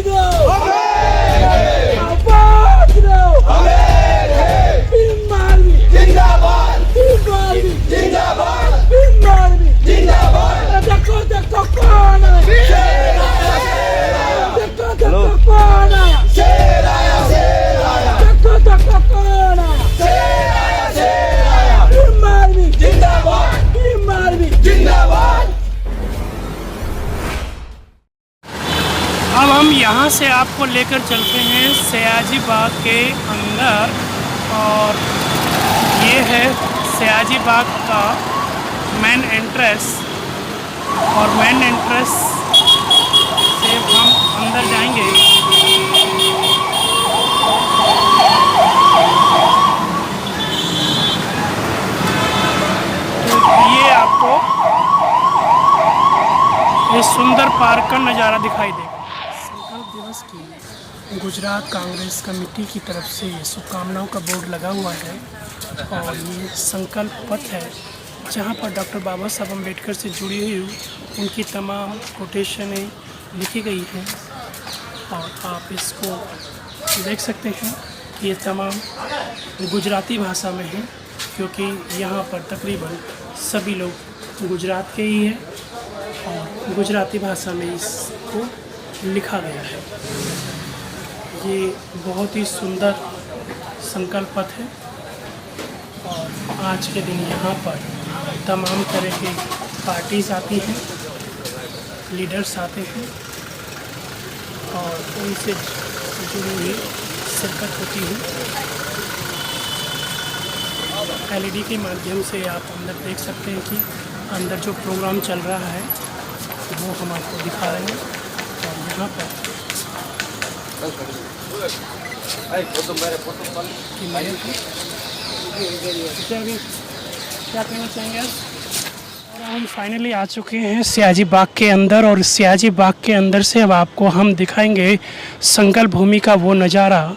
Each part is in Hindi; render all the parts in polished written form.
दो, आवाज दो, भीम आर्मी जिंदाबाद, भीम आर्मी जिंदाबाद, भीम आर्मी जिंदाबाद। देखो देखो कौन है, देखो देखो कौन है, देखो देखो कौन है, भीम आर्मी जिंदाबाद, भीम आर्मी जिंदाबाद। अब हम यहाँ से आपको लेकर चलते हैं सयाजी बाग के अंदर, और ये है सयाजी बाग का मेन एंट्रेंस, और मेन एंट्रेंस से हम अंदर जाएंगे। तो ये आपको इस सुंदर पार्क का नज़ारा दिखाई देगा। संकल्प दिवस की गुजरात कांग्रेस कमेटी की तरफ से शुभकामनाओं का बोर्ड लगा हुआ है, और ये संकल्प पथ है जहाँ पर डॉक्टर बाबा साहब अम्बेडकर से जुड़ी हुई उनकी तमाम कोटेशनें लिखी गई हैं, और आप इसको देख सकते हैं कि ये तमाम गुजराती भाषा में है, क्योंकि यहाँ पर तकरीबन सभी लोग गुजरात के ही हैं, और गुजराती भाषा में इसको लिखा गया है। ये बहुत ही सुंदर संकल्प पथ है, और आज के दिन यहाँ पर तमाम तरह की पार्टीज आती हैं, लीडर्स आते हैं, और उनसे जुड़ी हुई शिरकत होती है। LED के माध्यम से आप अंदर देख सकते हैं कि अंदर जो प्रोग्राम चल रहा है वो हम आपको दिखा रहे हैं। और यहाँ पर क्या कहना चाहेंगे आप? और हम फाइनली आ चुके हैं सयाजी बाग के अंदर, और सयाजी बाग के अंदर से अब आपको हम दिखाएंगे संकल्प भूमि का वो नज़ारा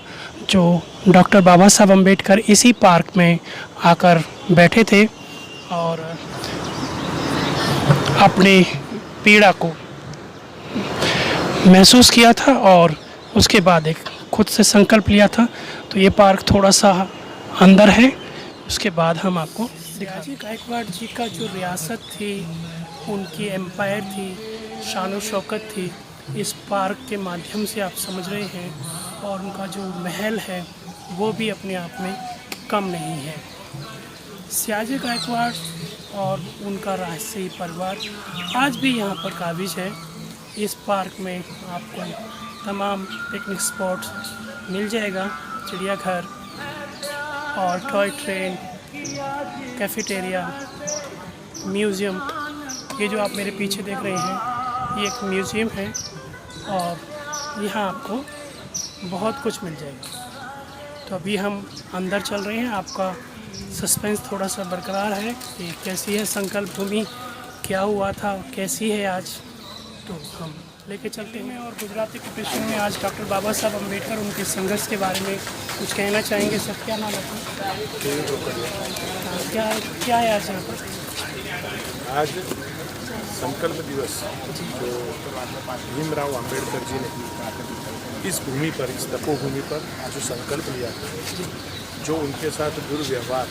जो डॉक्टर बाबा साहब अम्बेडकर इसी पार्क में आकर बैठे थे और अपनी पीड़ा को महसूस किया था, और उसके बाद एक खुद से संकल्प लिया था। तो ये पार्क थोड़ा सा अंदर है, उसके बाद हम आपको सयाजी गायकवाड़ जी का जो रियासत थी, उनकी एम्पायर थी, शान शौकत थी, इस पार्क के माध्यम से आप समझ रहे हैं। और उनका जो महल है वो भी अपने आप में कम नहीं है। सयाजी गायकवाड़ और उनका राजशाही परिवार आज भी यहाँ पर काबिज है। इस पार्क में आपको तमाम पिकनिक स्पॉट्स मिल जाएगा, चिड़ियाघर और टॉय ट्रेन, कैफेटेरिया, म्यूज़ियम। ये जो आप मेरे पीछे देख रहे हैं ये एक म्यूज़ियम है, और यहाँ आपको बहुत कुछ मिल जाएगा। तो अभी हम अंदर चल रहे हैं, आपका सस्पेंस थोड़ा सा बरकरार है कि कैसी है संकल्प भूमि, क्या हुआ था, कैसी है आज, तो हम लेके चलते हैं। और गुजराती कोटेशन में आज डॉक्टर बाबा साहब अम्बेडकर उनके संघर्ष के बारे में कुछ कहना चाहेंगे सर? क्या नाम है? क्या है आज यहाँ पर? आज संकल्प दिवस जो भीमराव अंबेडकर जी ने इस भूमि पर, इस तपोभूमि पर जो संकल्प लिया था, जो उनके साथ दुर्व्यवहार,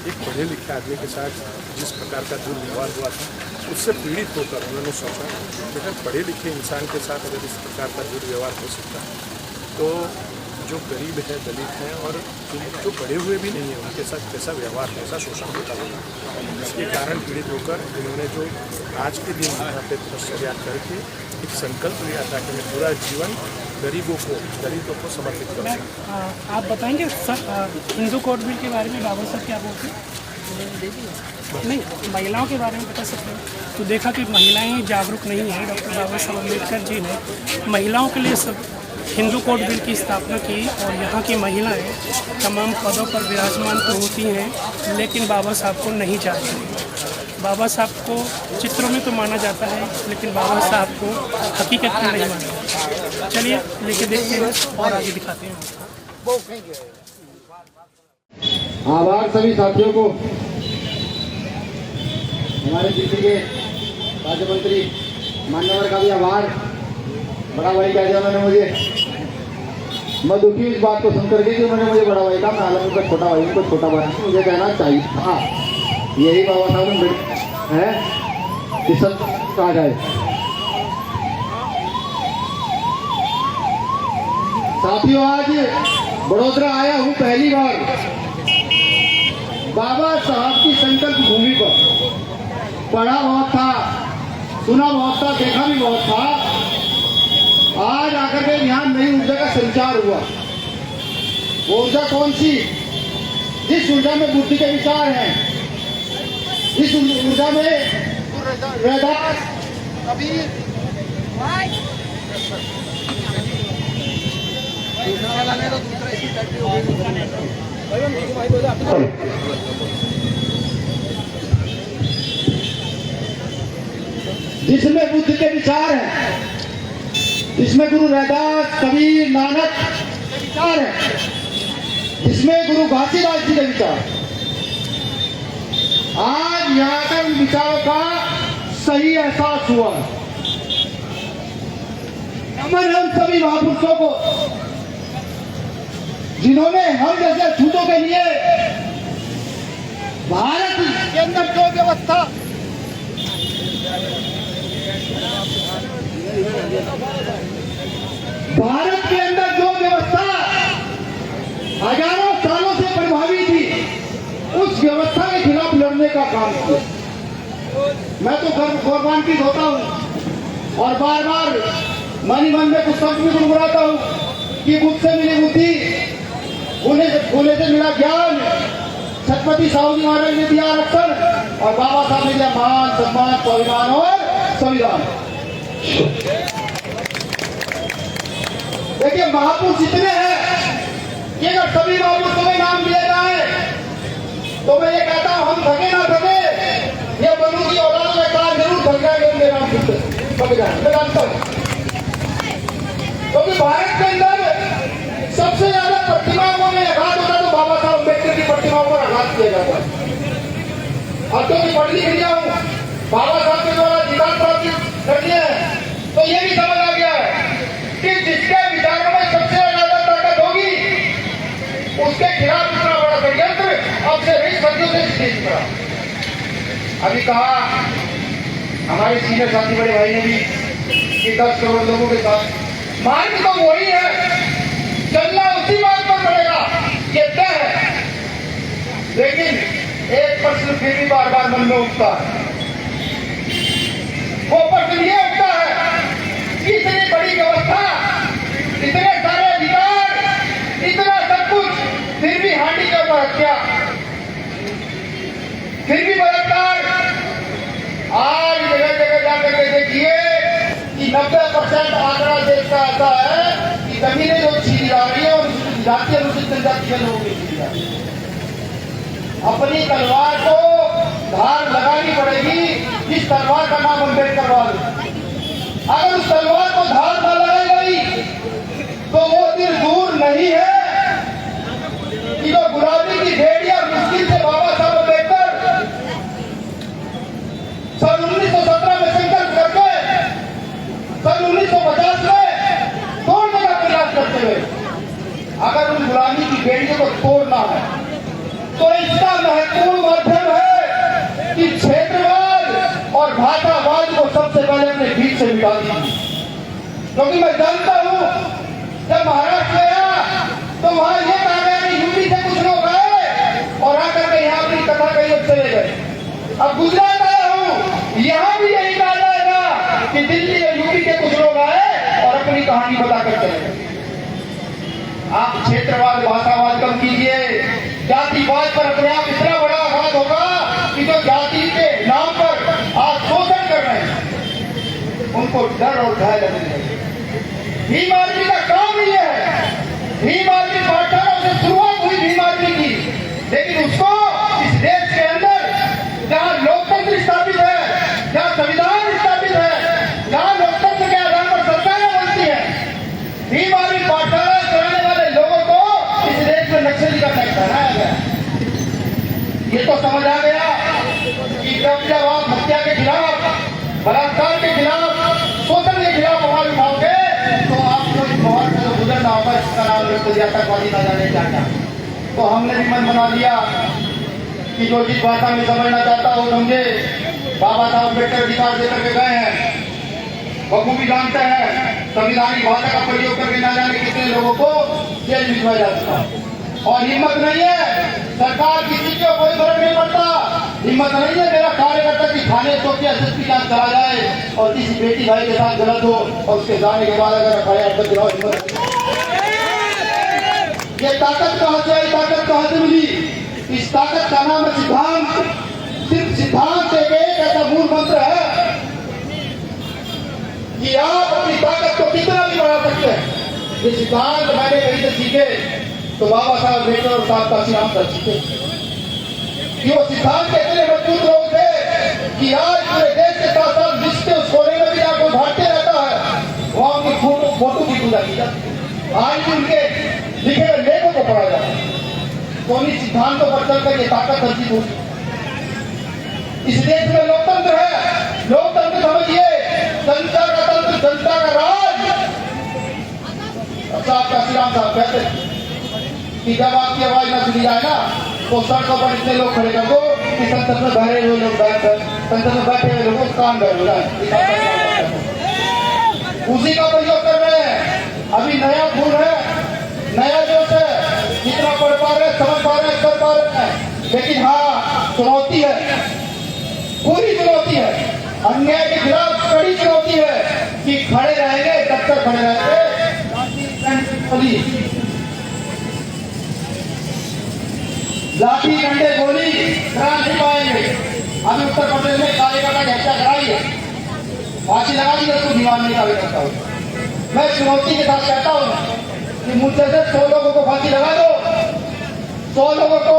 एक पढ़े लिखे आदमी के साथ जिस प्रकार का दुर्व्यवहार हुआ था, उससे पीड़ित होकर उन्होंने सोचा कि पढ़े लिखे इंसान के साथ अगर इस प्रकार का दुर्व्यवहार हो सकता है तो जो गरीब है, दलित हैं और जो पढ़े हुए भी नहीं हैं उनके साथ कैसा व्यवहार, कैसा शोषण होता होगा। इसके कारण पीड़ित होकर इन्होंने जो आज के दिन यहाँ पे तपस्या करके एक संकल्प लिया था कि मैं पूरा जीवन दलितों को समर्पित करूँगा। आप बताएंगे सर हिंदू कोड बिल के बारे में बाबा साहब क्या बोलते हैं? नहीं, महिलाओं के बारे में बता सकते हैं? तो देखा कि महिलाएं जागरूक नहीं हैं। डॉक्टर बाबा साहब अम्बेडकर जी ने महिलाओं के लिए सब हिंदू कोड बिल की स्थापना की, और यहाँ की महिलाएं तमाम पदों पर विराजमान तो होती हैं, लेकिन बाबा साहब को नहीं जानती। बाबा साहब को चित्रों में तो माना जाता है, लेकिन बाबा साहब को हकीकत में नहीं माना जाता। चलिए लेके देखते हैं और आगे दिखाते हैं। आभार सभी साथियों को। हमारे जिले के राज्य मंत्री मान्यवर का भी आभार। बड़ा भाई कह दिया उन्होंने मुझे। मैं दुखी इस बात को सुनकर के कि उन्होंने मुझे बड़ा भाई कहा। मैं हालांकि उनका छोटा भाई, उनको छोटा भाई मुझे कहना चाहिए था। यही बाबा साहब ने है कि सब कहा जाए। साथियों, आज बड़ोदरा आया हूँ पहली बार बाबा साहब की संकल्प भूमि पर। पढ़ा बहुत था, सुना बहुत था, देखा भी बहुत था। आज आकर के यहाँ नई ऊर्जा का संचार हुआ। वो ऊर्जा कौन सी? जिस ऊर्जा में बुद्धि के विचार हैं, जिस ऊर्जा में रैदास, कबीर, जिसमें बुद्ध के विचार हैं, जिसमें गुरु रैदास, कबीर, नानक के विचार हैं, जिसमें गुरु घासीदास जी के विचार। आज यहाँ का उन विचारों का सही एहसास हुआ। नमन हम सभी महापुरुषों को जिन्होंने हम जैसे छूतों के लिए भारत के अंदर जो व्यवस्था हजारों सालों से प्रभावी थी, उस व्यवस्था के खिलाफ लड़ने का काम किया। मैं तो गौरवान्वित होता हूँ और बार बार मन ही मन में कुछ शब्द भी गुनगुनाता हूँ कि मुझसे मिली बुद्धि, भूले से मिला ज्ञान, छत्रपति साहू जी महाराज ने दिया आरक्षण और बाबा साहब ने दिया मान, सम्मान, स्वाभिमान और संविधान। देखिए, महापुरुष इतने हैं कि अगर सभी महापुरुषों में नाम दिया जाए तो मैं ये कहता हूं, हम थके ना थके, ये बनु की औलाद में काम जरूर थक जाएंगे उनके नाम से, थक जाए। मैं जानता हूं क्योंकि भारत के अंदर सबसे ज्यादा प्रतिमाओं में आघात होता तो बाबा साहब अम्बेडकर की प्रतिमाओं पर आघात किया जाता है। अब तो पढ़ लिख लिया हूं, बाबा साहब के द्वारा अधिकार प्राप्त कर दिए हैं, तो ये भी समझ आ गया है कि जिसके विचारों में सबसे ज्यादा ताकत होगी उसके खिलाफ इतना बड़ा षड्यंत्र अब से नहीं सदियों से स्टेज पर। अभी कहा हमारे सीनियर साथी बड़े भाई ने भी कि 10 करोड़ लोगों के साथ मार्ग तो वही है, चलना उसी मार्ग पर पड़ेगा, ये तय है। लेकिन एक प्रश्न फिर भी बार बार मन में उठता है, वो प्रश्न ये उठता है कि इतनी बड़ी व्यवस्था, इतने सारे अधिकार, इतना सब कुछ, फिर भी हांडी का हत्या, फिर भी बलात्कार। आज जगह जगह जाकर के देखिए कि 90% आंकड़ा देश का ऐसा है कि जमीनें जो छीनी जा रही है और जाति अनुसूचित जनजाति के लोगों की छीनी जा रही है। अपनी तलवार को धार लगानी पड़ेगी, जिस तलवार का नाम अम्बेडकर वाद। अगर उस तलवार को धार न लगाई गई तो वो दिन दूर नहीं है कि जो गुलामी की भेड़िया मुश्किल से बाबा साहब अम्बेडकर सन 1917 में संकल्प करके सन 1950 में तोड़ने का प्रयास करते हुए, अगर उन गुलामी की भेड़ियों को तोड़ना है तो इसका महत्वपूर्ण माध्यम है कि क्षेत्रवाद और भाषावाद को सबसे पहले अपने बीच से मिटा दीजिए। क्योंकि मैं जानता हूं जब महाराष्ट्र गया तो वहां ये कहा गया कि यूपी से कुछ लोग आए और आकर के यहाँ अपनी कथा कही और चले गए। अब गुजरात आया हूं, यहां भी यही कहा जाएगा कि दिल्ली और यूपी के कुछ लोग आए और अपनी कहानी बताकर चले गए। आप क्षेत्रवाद, भाषावाद कम कीजिए, जातिवाद पर अपने आप इतना बड़ा आघात होगा कि जो जाति के नाम पर आप शोषण कर रहे हैं उनको डर और भय लगने लगे। भीम आर्मी का काम ही है, भीम आर्मी पाठशालाओं से शुरुआत हुई भीम आर्मी की, लेकिन उसको इस देश के अंदर जहां लोकतंत्र स्थापित है, जहां संविधान स्थापित है, जहां लोकतंत्र के आधार पर सरकारें बनती है, भीम आर्मी पाठशाला चलाने वाले लोगों को इस देश में नक्सली का टैग बनाया गया। ये तो समझ आ गया कि जब आप हत्या के खिलाफ, बलात्कार के खिलाफ, शोषण के खिलाफ आवाज उठाओगे कोई आतंकवादी ना जाने क्या क्या। तो हमने भी मन बना लिया कि जो जिस भाषा में समझना चाहता हो समझे। बाबा साहब अम्बेडकर अधिकार देकर के गए हैं, बखूबी जानते हैं संविधानिक भाषा का प्रयोग करके ना जाने कितने लोगों को जेल भिजवाया जा चुका। और हिम्मत नहीं है सरकार किसी को कोई फर्क नहीं पड़ता, हिम्मत नहीं है मेरा कार्यकर्ता की थाने चौकी एसएसपी के साथ चला जाए और किसी बेटी भाई के साथ गलत हो और उसके जाने के बाद अगर FIR दर्ज हो। हिम्मत ये ताकत कहाँ से आई, ताकत कहाँ से मिली? इस ताकत का नाम है सिद्धांत। सिर्फ सिद्धांत एक ऐसा मूल मंत्र है कि आप अपनी ताकत को कितना भी बढ़ा सकते हैं। ये सिद्धांत मैंने कहीं से सीखे तो बाबा साहब अम्बेडकर और साहब काशीराम से सीखे कि वो सिद्धांत के इतने मजबूत लोग थे कि आज पूरे देश के साथ साथ विश्व के उस कोने में भी जाकर भागते रहता है, वहां उनकी फोटो की पूजा की जाती है। आज भी उनके लिखे हुए लेखों को पढ़ा जाता है। तो उन्हीं सिद्धांतों पर चलकर ये ताकत अर्जित होती। इस देश में लोकतंत्र है, लोकतंत्र समझिए जनता का तंत्र, जनता का राज। साहब काशीराम साहब कहते हैं कि जब आपकी आवाज न सुनी जाए ना तो सड़कों पर इतने लोग खड़े कर दो कि संसद में बैठे हुए लोग संसद में बैठे हुए लोगों को कान बैठ हो जाए। उसी का प्रयोग कर रहे हैं। अभी नया खून है, नया जोश है, जितना पढ़ पा रहे समझ पा रहे कर पा रहे हैं। लेकिन हाँ चुनौती है, पूरी चुनौती है, अन्याय के खिलाफ कड़ी चुनौती है कि खड़े रहेंगे तब तक खड़े रहेंगे। लाठी डंडे गोली करा नहीं पाएंगे। अभी उत्तर प्रदेश में कार्यकर्ता की हत्या कराई है, फांसी लगा दी तो दीवान नहीं कार्य करता हूँ। मैं चुनौती के साथ कहता हूँ कि मुझसे से 100 लोगों को फांसी लगा दो, 100 लोगों को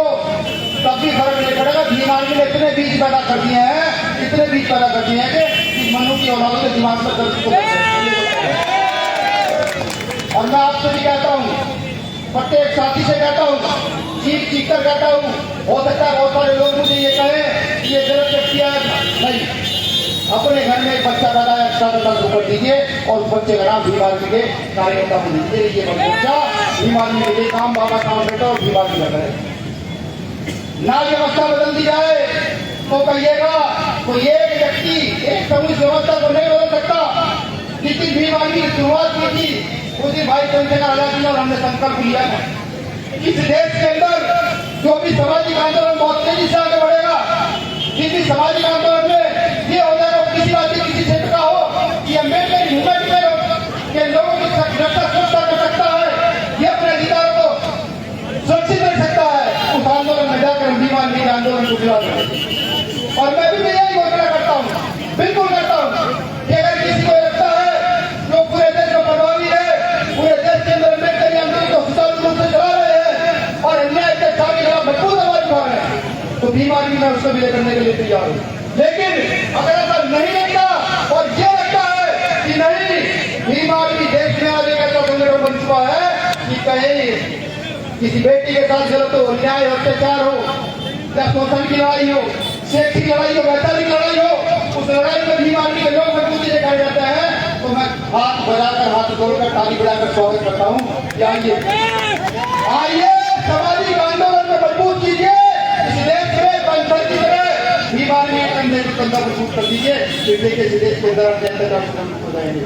तब भी फर्क नहीं पड़ेगा। दीवान ने इतने बीज पैदा कर दिए हैं, इतने बीज पैदा कर दिए हैं कि मनु की औलादों के दिमाग में दर्द को। और मैं आपसे भी कहता हूँ, प्रत्येक साथी से कहता हूँ, चीख चीख कर कहता हूँ, हो सकता है बहुत सारे लोग मुझे ये कहें कि ये गलत व्यक्तियां नहीं। अपने घर में एक बच्चा पैदा है, 10 ऊपर दीजिए और उस बच्चे का नाम भीम आर्मी के कार्यकर्ता को दीजिए। ये बच्चा भीम आर्मी के लिए काम बाबा साहब बेटा और भीम आर्मी लगा है। ना व्यवस्था बदल दी जाए तो कहिएगा तो ये व्यक्ति एक समूह व्यवस्था को नहीं बदल सकता। जिस भीम आर्मी की शुरुआत की थी उस दिन भाई चंद्रशेखर आजाद और हमने संकल्प लिया है इस देश के अंदर जो भी सामाजिक आंदोलन बहुत तेजी से आगे बढ़ेगा। किसी सामाजिक आंदोलन में ये हो जाएगा किसी बात की किसी क्षेत्र का हो कि अम्बेडकर मूवमेंट के लोगों की सुरक्षा कर सकता है, ये अपने अधिकारों को सुरक्षित रख सकता है। उस आंदोलन में जाकर भीम आर्मी के आंदोलन को गिरा सकते। और मैं भी यही घोषणा करता हूँ, बिल्कुल करता हूँ कि अगर किसी को लगता है जो पूरे देश में प्रभावी है, पूरे देश के अंदर अम्बेडकर आंदोलन को सुचारू रूप से चला रहे हैं और अन्याय के खिलाफ मजबूत आवाज उठा रहे हैं, तो भीम आर्मी में उसको विलय करने के लिए तैयार हूँ। लेकिन अगर ऐसा नहीं लगता और ये लगता है कि नहीं भीम आर्मी देश में आने का संगठन बन चुका है कि कहीं किसी बेटी के साथ गलत हो, अन्याय अत्याचार हो या शोषण की लड़ाई हो, सेक्स की लड़ाई हो, वैचारिक लड़ाई हो, उस लड़ाई में भीम आर्मी के लोग मजबूती से खड़े रहते हैं। तो मैं हाथ बजाकर हाथ जोड़कर ताली बजाकर स्वागत करता हूँ कि आइए सामाजिक आंदोलन में मजबूत कीजिए। इस देश में पंचायत की तरह भीम आर्मी के कंधे को कंधा मजबूत कर दीजिए। देखिए इस देश के अंदर हो जाएंगे।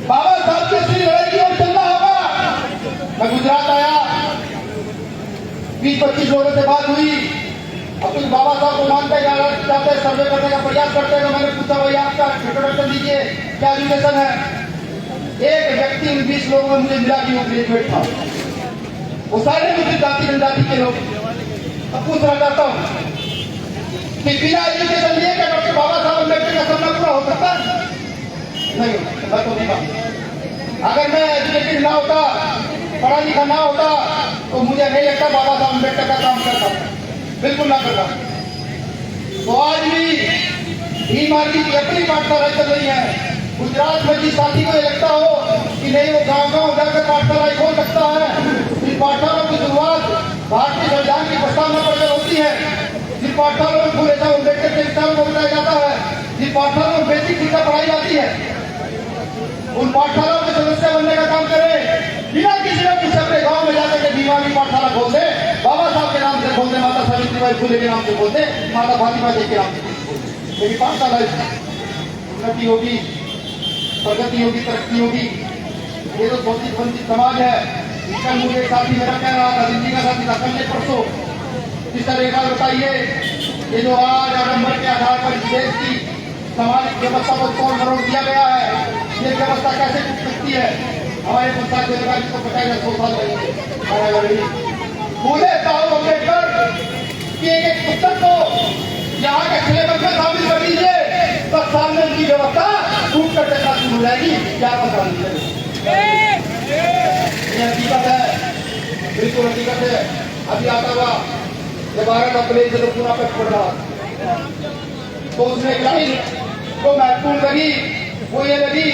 बाबा साहब की असली लड़ाई की ओर चलना होगा। मैं गुजरात आया, 20-25 लोगों से बात हुई। अब कुछ बाबा साहब को मानते जाते सर्वे करने का प्रयास करते हैं। तो मैंने पूछा भाई आपका इंट्रोडक्शन दीजिए, क्या एजुकेशन है? एक व्यक्ति 20 लोगों में मुझे मिला कि वो ग्रेजुएट था। वो सारे मुझे जाति जनजाति के लोग। अब पूछना चाहता हूँ कि बिना एजुकेशन लिए क्या डॉक्टर बाबा साहब अम्बेडकर का सपना पूरा हो सकता है? नहीं, मैं तो नहीं मानता। अगर मैं एजुकेटेड ना होता, पढ़ा लिखा ना होता तो मुझे नहीं लगता बाबा साहब अम्बेडकर का काम करता, बिल्कुल ना करता। तो आज भी भीम आर्मी की अपनी पाठशाला चल रही है। गुजरात में जिस साथी को लगता हो कि नहीं वो गाँव जाकर पाठशाला खोल सकता है, जिन पाठशालाओं की शुरुआत भारतीय संविधान की प्रस्तावना पढ़कर होती है, जिन पाठशालाओं में पूरे साहब अम्बेडकर के विचारों को बताया जाता है, जिन पाठशालाओं में बेसिक शिक्षा पढ़ाई जाती है, उन पाठशालाओं के सदस्य बनने का काम करें बिना किसी फुले के नाम से बोलते, माता फातिमा जी के नाम से बोलते। लेकिन 5 साल उन्नति होगी, प्रगति होगी, तरक्की होगी। ये तो शोषित वंचित समाज है। इसका मुझे साथी मेरा कह रहा था, दिल्ली का साथी था कल परसों, इसका रेखा बताइए, ये जो आज आडम्बर के आधार पर देश की सामाजिक व्यवस्था को तोड़ मरोड़ दिया गया है, ये व्यवस्था कैसे टूट सकती है? हमारे पंचायत अधिकारी को पता है 100 साल लगेंगे। बोले साहब अम्बेडकर कि एक पुस्तक को यहाँ के सिलेबस में शामिल कर दीजिए, 10 साल में उनकी व्यवस्था टूट कर चलना शुरू हो जाएगी। क्या पता नहीं, ये हकीकत है, बिल्कुल हकीकत है। अभी आता हुआ 12 अप्रैल से तो पूरा पैक पड़ रहा, तो उसमें एक लाइन को महत्वपूर्ण लगी, वो ये लगी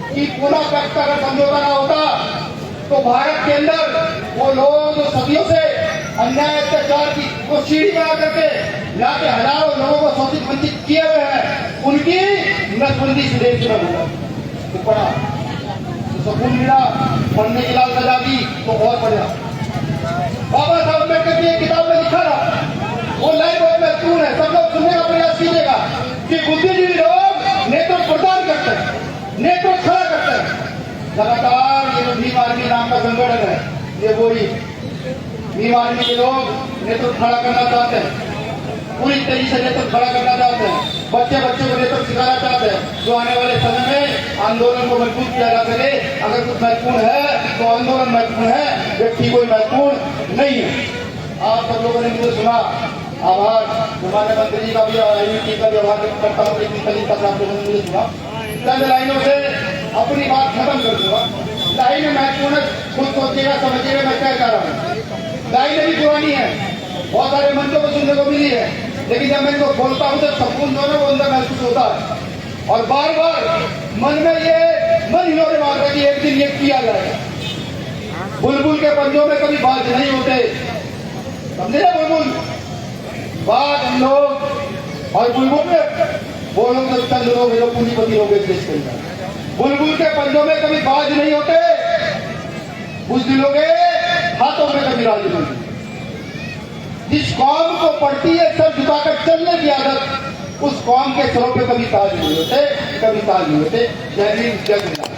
कि पूरा पैक का अगर समझौता ना होता तो भारत के अंदर वो लोग जो सदियों से अन्याय अत्याचार की वो सीढ़ी बना करके लाके हजारों लोगों को शोषित वंचित किए हुए हैं, उनकी नसबंदी से देश में होगा। तो पढ़ा तो सुकून मिला, पढ़ने की लालसा जागी तो और पढ़ा। बाबा साहब अम्बेडकर की एक किताब में लिखा था, वो लाइन बहुत महत्वपूर्ण है, सब लोग सुनने का प्रयास कीजिएगा कि बुद्धिजीवी लोग नेतृत्व प्रदान करते हैं, नेतृत्व खड़ा करते हैं। लगातार ये जो भीम आर्मी नाम का संगठन है, ये वही भीम आर्मी के लोग नेतृत्व खड़ा करना चाहते हैं, पूरी तरीके से नेतृत्व खड़ा करना चाहते हैं, बच्चे को नेतृत्व सिखाना चाहते हैं, जो आने वाले समय में आंदोलन को मजबूत किया जा सके। अगर कुछ महत्वपूर्ण है तो आंदोलन महत्वपूर्ण है, व्यक्ति कोई महत्वपूर्ण नहीं है। आप सब लोगों ने मुझे सुना, आभार माननीय मंत्री जी का भी और IUT का भी आभार व्यक्त करता हूँ। लेकिन कल तक आप लोगों ने मुझे सुना, चंद लाइनों से अपनी बात खत्म कर दूंगा। लाइन महत्वपूर्ण, खुद सोचिएगा समझिएगा मैं क्या कह रहा हूँ। लाइन भी पुरानी है, बहुत सारे मंचों को सुनने को मिली है, लेकिन जब मैं इनको बोलता हूँ तो सकून जो है वो अंदर महसूस होता है। और बार बार मन में ये मन हिलोरे मार रहा है कि एक दिन ये किया जाएगा। बुलबुल के पंजों में कभी बाज नहीं होते, समझे ना? बुलबुल बाज हम लोग, और बुलबुल में वो लोग जो चंद लोग जो पूंजीपति लोग इस देश के अंदर, बुलबुल के पंजों में कभी बाज नहीं होते, बुज़दिलों के हाथों में कभी राज नहीं होती। जिस कौम को पड़ती है सर झुकाकर चलने की आदत, उस कौम के सरों पे कभी ताज नहीं होते, कभी ताज नहीं होते। जय हिंद, जय हिंद।